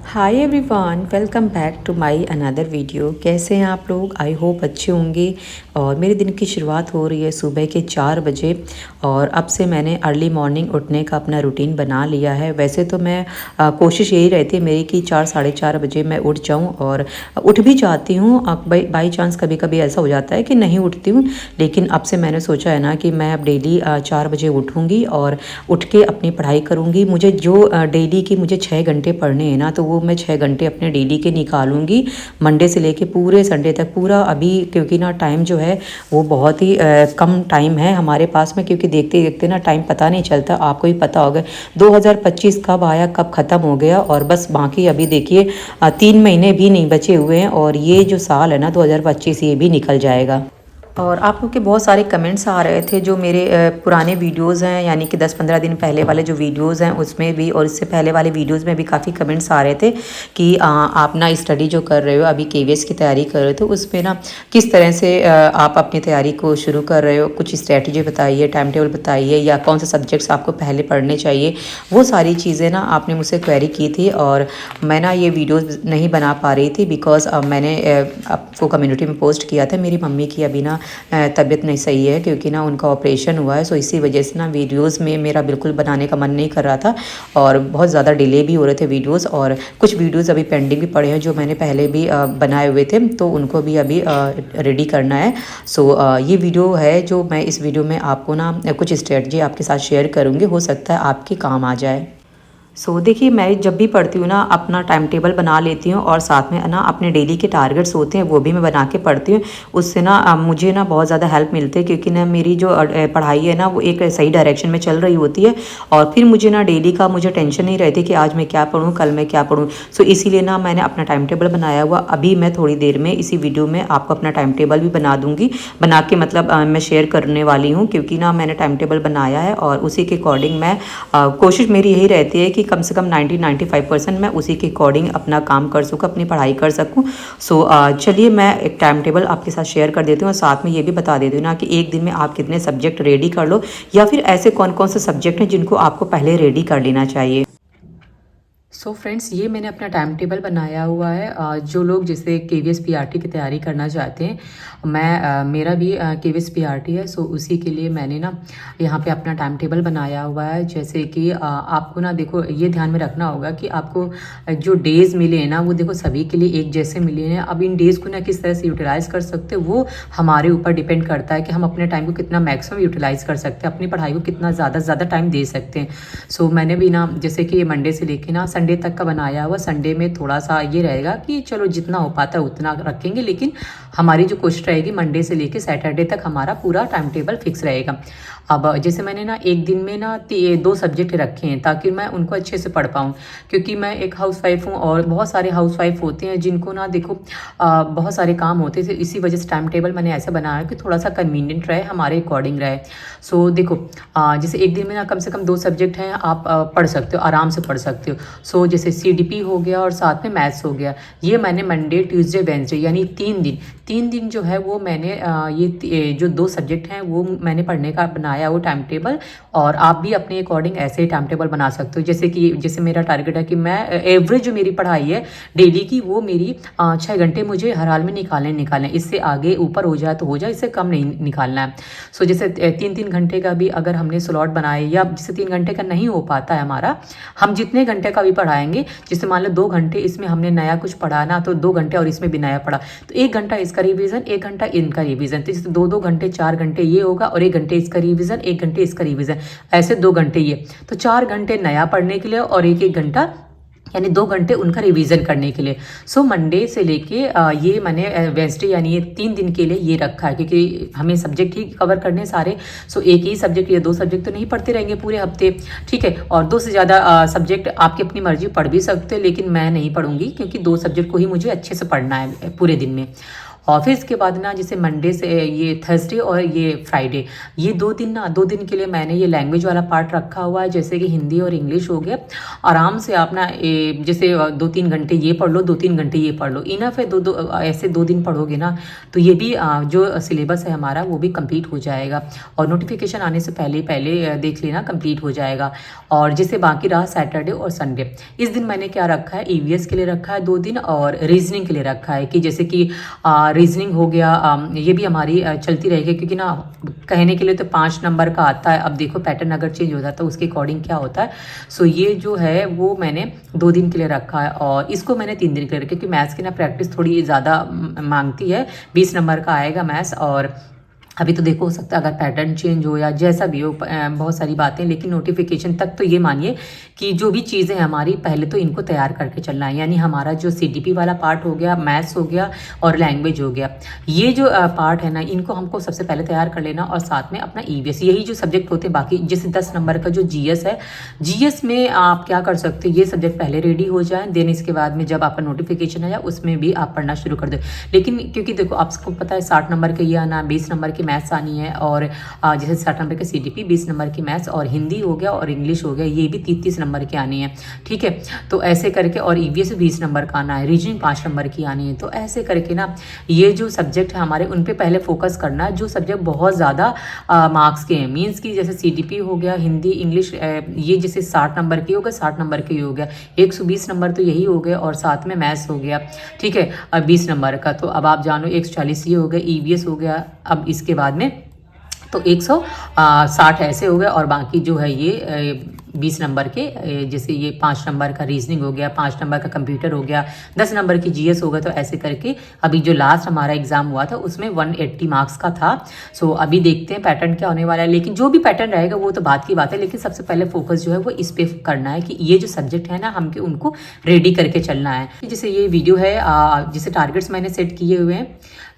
Hi everyone, welcome back to my another video. कैसे हैं आप लोग? आई होप अच्छे होंगे। और मेरे दिन की शुरुआत हो रही है सुबह के 4 बजे और अब से मैंने अर्ली मॉर्निंग उठने का अपना रूटीन बना लिया है। वैसे तो मैं कोशिश यही रहती है मेरी कि 4 साढ़े 4 बजे मैं उठ जाऊं और उठ भी जाती हूं। बाई चांस कभी कभी ऐसा हो जाता है कि नहीं उठती हूँ, लेकिन अब से मैंने सोचा है ना कि मैं अब डेली 4 बजे उठूँगी और उठ के अपनी पढ़ाई करूँगी। मुझे जो डेली की मुझे 6 घंटे पढ़ने हैं ना, तो वो मैं 6 घंटे अपने डेली के निकालूंगी, मंडे से लेके पूरे संडे तक पूरा। अभी क्योंकि ना टाइम जो है वो बहुत ही कम टाइम है हमारे पास में, क्योंकि देखते देखते ना टाइम पता नहीं चलता। आपको ही पता होगा 2025 कब आया कब ख़त्म हो गया, और बस बाकी अभी देखिए 3 महीने भी नहीं बचे हुए हैं और ये जो साल है ना 2025 ये भी निकल जाएगा। और आप लोग के बहुत सारे कमेंट्स आ रहे थे जो मेरे पुराने वीडियोस हैं, यानी कि 10-15 दिन पहले वाले जो वीडियोस हैं उसमें भी, और इससे पहले वाले वीडियोस में भी काफ़ी कमेंट्स आ रहे थे कि आप ना स्टडी जो कर रहे हो, अभी केवीएस की तैयारी कर रहे हो, तो उसमें ना किस तरह से आप अपनी तैयारी को शुरू कर रहे हो, कुछ स्ट्रैटेजी बताइए, टाइम टेबल बताइए, या कौन से सब्जेक्ट्स आपको पहले पढ़ने चाहिए। वो सारी चीज़ें ना आपने मुझसे क्वेरी की थी और मैं ना ये वीडियोज़ नहीं बना पा रही थी बिकॉज मैंने आपको कम्युनिटी में पोस्ट किया था मेरी मम्मी की अभी ना तबीयत नहीं सही है, क्योंकि ना उनका ऑपरेशन हुआ है। सो इसी वजह से ना वीडियोस में मेरा बिल्कुल बनाने का मन नहीं कर रहा था और बहुत ज़्यादा डिले भी हो रहे थे वीडियोस, और कुछ वीडियोस अभी पेंडिंग भी पड़े हैं जो मैंने पहले भी बनाए हुए थे, तो उनको भी अभी रेडी करना है। सो ये वीडियो है जो मैं इस वीडियो में आपको ना कुछ स्ट्रेटजी आपके साथ शेयर करूँगी, हो सकता है आपके काम आ जाए। देखिए, मैं जब भी पढ़ती हूँ ना अपना टाइम टेबल बना लेती हूँ और साथ में ना अपने डेली के टारगेट्स होते हैं वो भी मैं बना के पढ़ती हूँ। उससे ना मुझे ना बहुत ज़्यादा हेल्प मिलती है, क्योंकि ना मेरी जो पढ़ाई है ना वो एक सही डायरेक्शन में चल रही होती है और फिर मुझे ना डेली का मुझे टेंशन नहीं रहती कि आज मैं क्या पढ़ूँ, कल मैं क्या पढ़ूँ। इसीलिए ना मैंने अपना टाइम टेबल बनाया हुआ। अभी मैं थोड़ी देर में इसी वीडियो में आपको अपना टाइम टेबल भी बना दूँगी, बना के मतलब मैं शेयर करने वाली हूँ, क्योंकि ना मैंने टाइम टेबल बनाया है और उसी के अकॉर्डिंग मैं कोशिश मेरी यही रहती है कि कम से कम 90-95% मैं उसी के अकॉर्डिंग अपना काम कर सकूँ, अपनी पढ़ाई कर सकूँ। चलिए मैं एक टाइम टेबल आपके साथ शेयर कर देती हूँ और साथ में ये भी बता देती हूँ ना कि एक दिन में आप कितने सब्जेक्ट रेडी कर लो, या फिर ऐसे कौन कौन से सब्जेक्ट हैं जिनको आपको पहले रेडी कर लेना चाहिए। फ्रेंड्स, ये मैंने अपना टाइम टेबल बनाया हुआ है। जो लोग जैसे केवीएस पीआरटी की तैयारी करना चाहते हैं, मेरा भी केवीएस पीआरटी है, उसी के लिए मैंने ना यहाँ पे अपना टाइम टेबल बनाया हुआ है। जैसे कि आपको ना देखो ये ध्यान में रखना होगा कि आपको जो डेज़ मिले हैं ना वो देखो सभी के लिए एक जैसे मिले हैं। अब इन डेज़ को ना किस तरह से यूटिलाइज़ कर सकते हैं वो हमारे ऊपर डिपेंड करता है कि हम अपने टाइम को कितना मैक्सिमम यूटिलाइज़ कर सकते हैं, अपनी पढ़ाई को कितना ज़्यादा टाइम दे सकते हैं। मैंने भी ना जैसे कि मंडे से लेके ना संडे तक का बनाया हुआ। संडे में थोड़ा सा ये रहेगा कि चलो जितना हो पाता है उतना रखेंगे, लेकिन हमारी जो कोशिश रहेगी मंडे से लेके सैटरडे तक हमारा पूरा टाइम टेबल फिक्स रहेगा। अब जैसे मैंने ना एक दिन में ना 2 सब्जेक्ट रखे हैं ताकि मैं उनको अच्छे से पढ़ पाऊँ, क्योंकि मैं एक हाउसवाइफ हूँ और बहुत सारे हाउसवाइफ होते हैं जिनको ना देखो बहुत सारे काम होते थे। इसी वजह से टाइम टेबल मैंने ऐसा बनाया कि थोड़ा सा कन्वीनियंट रहे, हमारे अकॉर्डिंग रहे। देखो जैसे एक दिन में ना कम से कम 2 सब्जेक्ट हैं, आप पढ़ सकते हो, आराम से पढ़ सकते हो। जैसे सीडीपी हो गया और साथ में मैथ्स हो गया। ये मैंने मंडे ट्यूसडे वेडनेसडे यानी 3 दिन जो है वो मैंने ये जो 2 सब्जेक्ट हैं वो मैंने पढ़ने का बनाया वो टाइम टेबल। और आप भी अपने अकॉर्डिंग ऐसे ही टाइम टेबल बना सकते हो। जैसे मेरा टारगेट है कि मैं एवरेज जो मेरी पढ़ाई है डेली की वो मेरी 6 घंटे मुझे हर हाल में निकालने। इससे आगे ऊपर हो जाए तो हो जाए, इससे कम नहीं निकालना है। जैसे 3 घंटे का भी अगर हमने स्लॉट बनाए, या जैसे 3 घंटे का नहीं हो पाता है हमारा, हम जितने घंटे का भी पढ़ाएंगे, जैसे मान लो 2 घंटे इसमें हमने नया कुछ पढ़ा ना, तो 2 घंटे और इसमें भी नया पढ़ा, तो 1 घंटा इसका रिवीजन, 1 घंटा इनका रिवीजन। तो जैसे 2 घंटे 4 घंटे ये होगा और 1 घंटे इसका रिवीजन, 1 घंटे इसका रिवीजन, ऐसे 2 घंटे ये, तो 4 घंटे नया पढ़ने के लिए और 1 घंटा यानी 2 घंटे उनका रिवीजन करने के लिए। मंडे से लेके ये मैंने वेडनेसडे यानी ये 3 दिन के लिए ये रखा है, क्योंकि हमें सब्जेक्ट ही कवर करने सारे। एक ही सब्जेक्ट या 2 सब्जेक्ट तो नहीं पढ़ते रहेंगे पूरे हफ्ते, ठीक है। और 2 से ज़्यादा सब्जेक्ट आपकी अपनी मर्जी पढ़ भी सकते हो, लेकिन मैं नहीं पढ़ूंगी क्योंकि 2 सब्जेक्ट को ही मुझे अच्छे से पढ़ना है पूरे दिन में। और फिर इसके बाद ना जैसे मंडे से ये थर्सडे और ये फ्राइडे, ये 2 दिन के लिए मैंने ये लैंग्वेज वाला पार्ट रखा हुआ है, जैसे कि हिंदी और इंग्लिश हो गया। आराम से आप ना जैसे 2-3 घंटे ये पढ़ लो, 2-3 घंटे ये पढ़ लो, इनफ है। ऐसे 2 दिन पढ़ोगे ना तो ये भी जो सिलेबस है हमारा वो भी कंप्लीट हो जाएगा, और नोटिफिकेशन आने से पहले पहले देख लेना कंप्लीट हो जाएगा। और जैसे बाकी रहा सैटरडे और संडे, इस दिन मैंने क्या रखा है, ईवीएस के लिए रखा है 2 दिन, और रीजनिंग के लिए रखा है कि जैसे कि रीजनिंग हो गया, ये भी हमारी चलती रहेगी, क्योंकि ना कहने के लिए तो 5 नंबर का आता है। अब देखो पैटर्न अगर चेंज हो जाता है उसके अकॉर्डिंग क्या होता है। सो ये जो है वो मैंने 2 दिन के लिए रखा है, और इसको मैंने 3 दिन के लिए रखा, क्योंकि मैथ्स की ना प्रैक्टिस थोड़ी ज़्यादा मांगती है। 20 नंबर का आएगा मैथ्स, और अभी तो देखो हो सकता है अगर पैटर्न चेंज हो या जैसा भी हो, बहुत सारी बातें, लेकिन नोटिफिकेशन तक तो ये मानिए कि जो भी चीज़ें हमारी पहले तो इनको तैयार करके चलना है। यानी हमारा जो सीडीपी वाला पार्ट हो गया, मैथ्स हो गया और लैंग्वेज हो गया, ये जो पार्ट है ना इनको हमको सबसे पहले तैयार कर लेना, और साथ में अपना ईवीएस, यही जो सब्जेक्ट होते हैं। बाकी जैसे 10 नंबर का जो जीएस है, जीएस में आप क्या कर सकते हो, ये सब्जेक्ट पहले रेडी हो जाए, देन इसके बाद में जब आपका नोटिफिकेशन आया उसमें भी आप पढ़ना शुरू कर दो। लेकिन क्योंकि देखो आपको पता है 60 नंबर के ये आना, 20 नंबर की मैथ्स आनी है, और जैसे 60 नंबर के सीडीपी, 20 नंबर की मैथ्स, और हिंदी हो गया और इंग्लिश हो गया, ये भी 30-30 नंबर की आनी है। ठीक है, तो ऐसे करके, और ईवीएस 20 नंबर का आना है, रीजनिंग 5 नंबर की आनी है। तो ऐसे करके ना ये जो सब्जेक्ट है हमारे, उन पे पहले फोकस करना है, जो सब्जेक्ट बहुत ज़्यादा मार्क्स के हैं। मीन्स की जैसे सीडीपी हो गया, हिंदी इंग्लिश, ये जैसे 60 नंबर की हो गया, 60 नंबर की हो गया, 120 नंबर तो यही हो गए, और साथ में मैथ्स हो गया। ठीक है, अब 20 नंबर का तो अब आप जानो 140 ये हो गया, ईवीएस हो गया। अब इसके बाद में तो 160 ऐसे हो गए, और बाकी जो है ये 20 नंबर के, जैसे ये 5 नंबर का रीजनिंग हो गया, 5 नंबर का कंप्यूटर हो गया, 10 नंबर की जीएस हो गया। तो ऐसे करके अभी जो लास्ट हमारा एग्जाम हुआ था उसमें 180 मार्क्स का था। सो अभी देखते हैं पैटर्न क्या होने वाला है, लेकिन जो भी पैटर्न रहेगा वो तो बात की बात है, लेकिन सबसे पहले फोकस जो है वो इस पे करना है कि ये जो सब्जेक्ट है ना हमको उनको रेडी करके चलना है। जैसे ये वीडियो है, जैसे टारगेट्स मैंने सेट किए हुए हैं।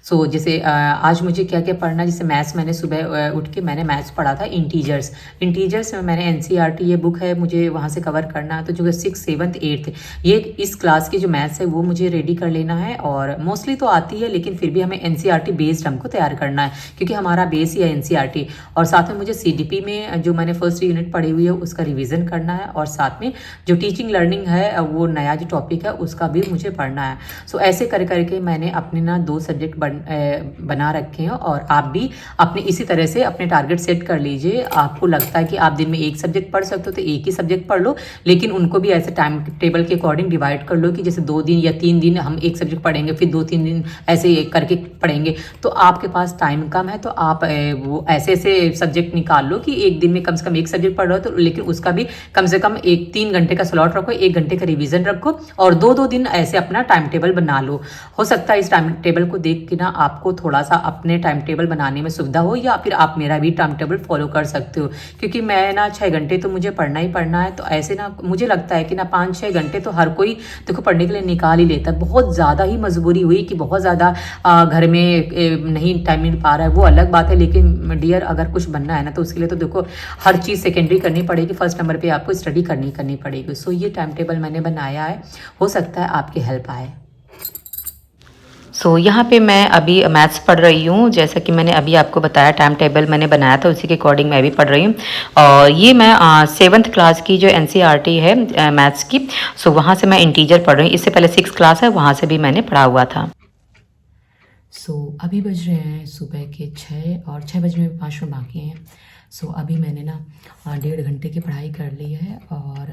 सो जैसे आज मुझे क्या क्या पढ़ना है, जैसे मैथ्स मैंने सुबह उठ के मैंने मैथ्स पढ़ा था, इंटीजर्स में मैंने एनसीईआरटी ये बुक है, मुझे वहाँ से कवर करना है। तो जो 6th 7th 8th ये इस क्लास की जो मैथ्स है वो मुझे रेडी कर लेना है, और मोस्टली तो आती है लेकिन फिर भी हमें एनसीईआरटी बेस्ड हमको तैयार करना है, क्योंकि हमारा बेस ही है एनसीईआरटी। और साथ में मुझे सीडीपी में जो मैंने फर्स्ट यूनिट पढ़ी हुई है उसका रिविज़न करना है, और साथ में जो टीचिंग लर्निंग है वो नया जो टॉपिक है उसका भी मुझे पढ़ना है। सो ऐसे कर करके मैंने अपने ना 2 सब्जेक्ट बना रखे हैं, और आप भी अपने इसी तरह से अपने टारगेट सेट कर लीजिए। आपको लगता है कि आप दिन में एक सब्जेक्ट पढ़ सकते हो तो एक ही सब्जेक्ट पढ़ लो, लेकिन उनको भी ऐसे टाइम टेबल के अकॉर्डिंग डिवाइड कर लो कि जैसे 2 दिन या 3 दिन हम एक सब्जेक्ट पढ़ेंगे, फिर 2-3 दिन ऐसे करके पढ़ेंगे। तो आपके पास टाइम कम है तो आप वो ऐसे ऐसे सब्जेक्ट निकाल लो कि एक दिन में कम से कम एक सब्जेक्ट पढ़ रहे हो, तो लेकिन उसका भी कम से कम 3 घंटे का स्लॉट रखो, 1 घंटे का रिविजन रखो, और 2-2 दिन ऐसे अपना टाइम टेबल बना लो। हो सकता है इस टाइम टेबल को देख के ना आपको थोड़ा सा अपने टाइम टेबल बनाने में सुविधा हो, या फिर आप मेरा भी टाइम टेबल फॉलो कर सकते हो। क्योंकि मैं ना 6 घंटे तो मुझे पढ़ना ही पढ़ना है, तो ऐसे ना मुझे लगता है कि ना 5-6 घंटे तो हर कोई देखो पढ़ने के लिए निकाल ही लेता है। बहुत ज़्यादा ही मजबूरी हुई कि बहुत ज़्यादा घर में नहीं टाइम मिल पा रहा है वो अलग बात है, लेकिन डियर अगर कुछ बनना है ना तो उसके लिए तो देखो हर चीज़ सेकेंडरी करनी पड़ेगी, फर्स्ट नंबर पर आपको स्टडी करनी पड़ेगी। सो ये टाइम टेबल मैंने बनाया है, हो सकता है आपकी हेल्प आए। सो यहाँ पे मैं अभी मैथ्स पढ़ रही हूँ, जैसा कि मैंने अभी आपको बताया टाइम टेबल मैंने बनाया था उसी के अकॉर्डिंग मैं भी पढ़ रही हूँ। और ये मैं 7th क्लास की जो एनसीईआरटी है मैथ्स की, सो वहाँ से मैं इंटीजर पढ़ रही हूँ। इससे पहले 6th क्लास है वहाँ से भी मैंने पढ़ा हुआ था। सो अभी बज रहे हैं सुबह के 6 और 6 बजने में 5 मिनट बाकी हैं। सो अभी मैंने ना 1.5 घंटे की पढ़ाई कर ली है, और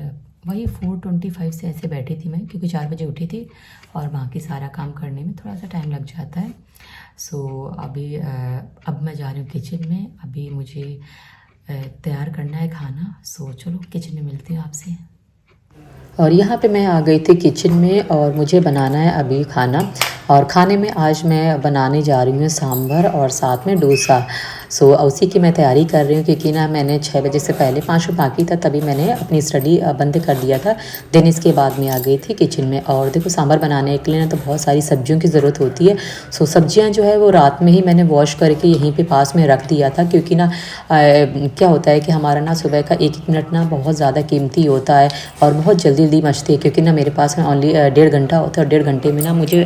वही 4:25 से ऐसे बैठी थी मैं, क्योंकि 4 बजे उठी थी, और बाकी सारा काम करने में थोड़ा सा टाइम लग जाता है। सो अभी अब मैं जा रही हूँ किचन में, अभी मुझे तैयार करना है खाना। सो चलो किचन में मिलती हूँ आपसे। और यहाँ पे मैं आ गई थी किचन में, और मुझे बनाना है अभी खाना। और खाने में आज मैं बनाने जा रही हूँ सांभर और साथ में डोसा। सो उसी की मैं तैयारी कर रही हूँ, क्योंकि ना मैंने 6 बजे से पहले 5 मिनट बाकी था तभी मैंने अपनी स्टडी बंद कर दिया था। देन इसके बाद मैं आ गई थी किचन में। और देखो सांभर बनाने के लिए ना तो बहुत सारी सब्जियों की ज़रूरत होती है। सो सब्जियां जो है वो रात में ही मैंने वॉश करके यहीं पे पास में रख दिया था, क्योंकि ना क्या होता है कि हमारा ना सुबह का एक एक मिनट ना बहुत ज़्यादा कीमती होता है और बहुत जल्दी जल्दी मचती है, क्योंकि ना मेरे पास में ओनली 1.5 घंटा होता है और 1.5 घंटे में ना मुझे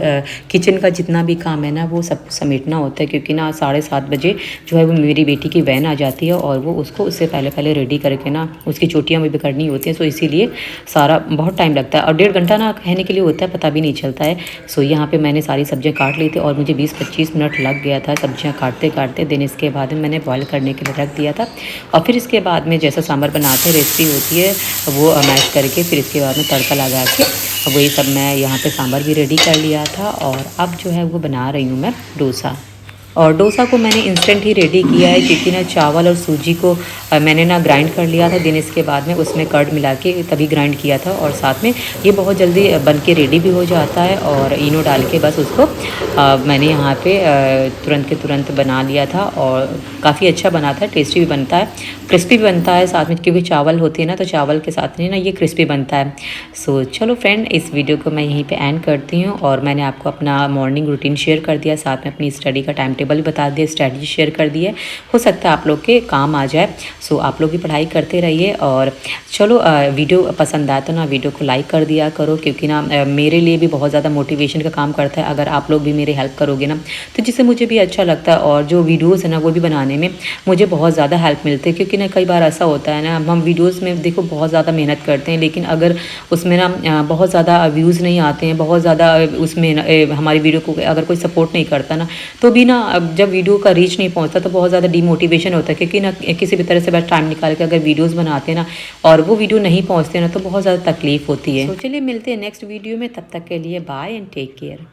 किचन का जितना भी काम है ना वो सब समेटना होता है, क्योंकि ना 7:30 बजे जो है वो मेरी बेटी की वैन आ जाती है और वो उसको उससे पहले पहले रेडी करके ना उसकी चोटियाँ भी करनी होती हैं। सो इसीलिए सारा बहुत टाइम लगता है और 1.5 घंटा ना कहने के लिए होता है, पता भी नहीं चलता है। सो यहाँ पे मैंने सारी सब्जियाँ काट ली थी और मुझे 20-25 मिनट लग गया था सब्जियाँ काटते काटते। दिन इसके बाद में मैंने बॉयल करने के लिए रख दिया था और फिर इसके बाद में जैसा सांभर बनाते हैं रेसिपी होती है वो मैश करके फिर इसके बाद में तड़का लगा के वही सब मैं यहाँ पे सांभर भी रेडी कर लिया था। और अब जो है वो बना रही हूँ मैं डोसा। और डोसा को मैंने इंस्टेंट ही रेडी किया है, क्योंकि ना चावल और सूजी को मैंने ना ग्राइंड कर लिया था। दिन इसके बाद में उसमें कर्ड मिला के तभी ग्राइंड किया था और साथ में ये बहुत जल्दी बन के रेडी भी हो जाता है। और इनो डाल के बस उसको मैंने यहाँ पे तुरंत के तुरंत बना लिया था और काफ़ी अच्छा बना था, टेस्टी भी बनता है, क्रिस्पी भी बनता है साथ में, क्योंकि चावल होती है ना तो चावल के साथ में ना ये क्रिस्पी बनता है। सो चलो फ्रेंड, इस वीडियो को मैं यहीं पे एंड करती हूँ और मैंने आपको अपना मॉर्निंग रूटीन शेयर कर दिया, साथ में अपनी स्टडी का टाइम टेबल भी बता दिया, स्ट्रैटेजी शेयर कर दी है। हो सकता है आप लोग के काम आ जाए। सो आप लोग भी पढ़ाई करते रहिए और चलो वीडियो पसंद आए तो ना वीडियो को लाइक कर दिया करो, क्योंकि ना मेरे लिए भी बहुत ज़्यादा मोटिवेशन का काम करता है अगर आप लोग भी मेरी हेल्प करोगे ना, तो जिससे मुझे भी अच्छा लगता है और जो वीडियोज़ है ना वो भी बनाने में मुझे बहुत ज़्यादा हेल्प मिलती है। क्योंकि ना कई बार ऐसा होता है ना, हम वीडियोज़ में देखो बहुत ज़्यादा मेहनत करते हैं, लेकिन अगर उसमें ना बहुत ज़्यादा व्यूज़ नहीं आते हैं, बहुत ज़्यादा उसमें हमारी वीडियो को अगर कोई सपोर्ट नहीं करता ना, तो भी ना जब वीडियो का रीच नहीं पहुंचता तो बहुत ज़्यादा डिमोटिवेशन होता है। क्योंकि ना किसी भी तरह से बस टाइम निकाल के अगर वीडियोस बनाते हैं ना और वो वीडियो नहीं पहुंचते ना तो बहुत ज़्यादा तकलीफ होती है। तो चलिए मिलते हैं नेक्स्ट वीडियो में, तब तक के लिए बाय एंड टेक केयर।